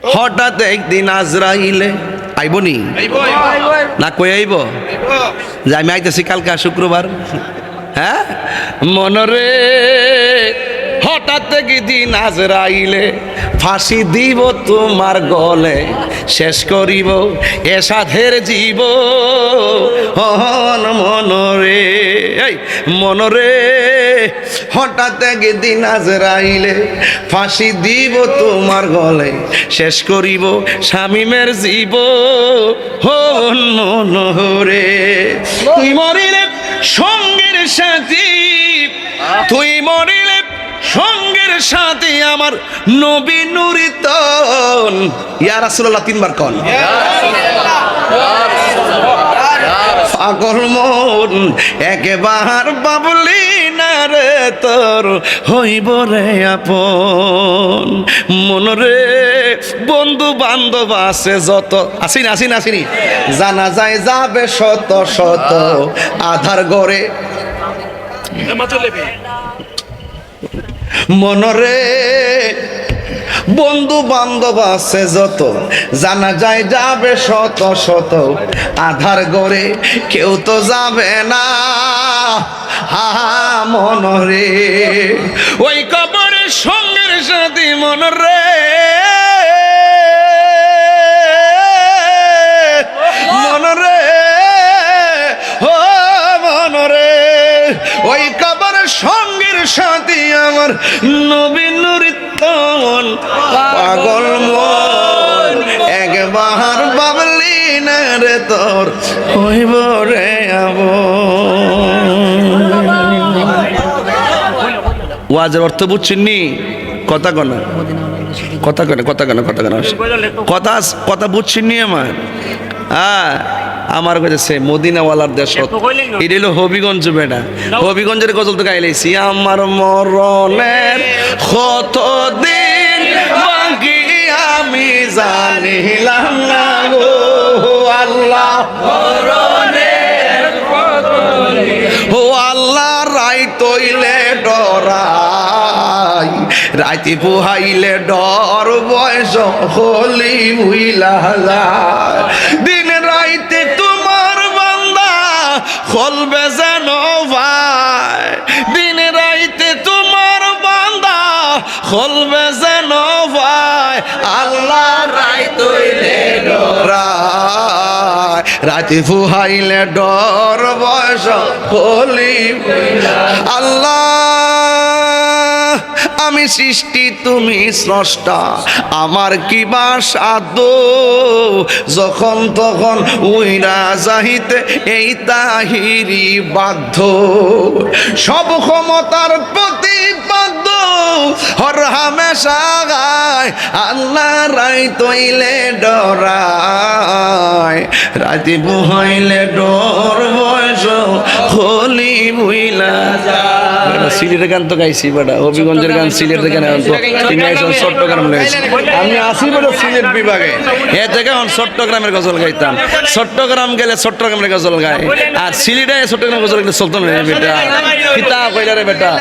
হঠাৎ একদিন আজরাইলে আইবনি না কই আইব যে আমি আইতেছি কালকে শুক্রবার। হ্যাঁ মনরে হঠাৎ একদিন আজরাইলে ফাঁসি দিব তোমার গলে, শেষ করিব এ সাধের জীব মনরে। এই মনরে হঠাৎ একদিন আজরাইলে ফাঁসি দিব তোমার গলে, শেষ করিব শামীমের জীব মনরে। তুই মরিলে সঙ্গের সাথী, তুই মরিলে সঙ্গের সাথে আমার নবী নুরিতন। ইয়া রাসূলুল্লাহ তিনবার কোন পাগল মন একবার বাবলি না রে তোর হইব রে আপন। মনরে বন্ধু বান্ধব আছে যত, আসিনি আসিনি আসিনি, জানা যায় যাবে শত শত আধার গড়ে। মনরে বন্ধু বান্ধব আছে যত, জানা যায় যাবে শত শত আধার গড়ে, কেউ তো যাবে না হা মনরে। ওই কবরের সঙ্গের সাথী মনরে, মনরে ও মনরে, ওই কবরের সঙ্গের সাথী আমার নবী নুরিতন। পাগল মন একবার বাবলি না রে তোর হইব রে ওয়াজের অর্থ বুঝছেন নি? কথা কনা কথা কনা কথা কনা কথা কনা কথা কথা বুঝছেন নি আমার? হ্যাঁ আমার কাছে মদিনাওয়ালার দেশ, এটা হলো হবিগঞ্জ। বেটা হবিগঞ্জের গজল তো গাইলেছি। আমার মরণের কত দিন বাকি আমি জানিলাম না গো আল্লাহ, ও আল্লাহ রাই তৈলে ডরাই, রাইতে পুহাইলে ডর বয়স হলি ভুইলা যায়। দিন রাইতে তোমার বান্দা খলবে যেন ভাই, দিন রাইতে তোমার বান্দা খলবে যেন ভাই। আল্লাহ রাই তৈলে ডরাই, রাতে ফুহাইলে ডর বয়স হলি। আল্লাহ আমি সৃষ্টি তুমি স্রষ্টা, আমার কি বা সাধ্য, যখন তখন উইরা যাইতে এই তাহিরি বাধ্য। সব ক্ষমতার প্রতিপাদ্য হর হামেশা গায়, আল্লাহ রাই তৈলে ডরায়, রাতে বুহাইলে ডর বয়স হলি বুইলা যায়। সিলেটের গান তো গাইছি বেটা, হবিগঞ্জের গান সিলেটের গান চট্টগ্রাম গাইছি। আমি আসি বেটা সিলেট বিভাগে, এ থেকে চট্টগ্রামের গজল গাইতাম। চট্টগ্রাম গেলে চট্টগ্রামের গজল গায়, আর সিলেটে চট্টগ্রাম গজল চলতো না বেটা। কিতা কইলা রে বেটা।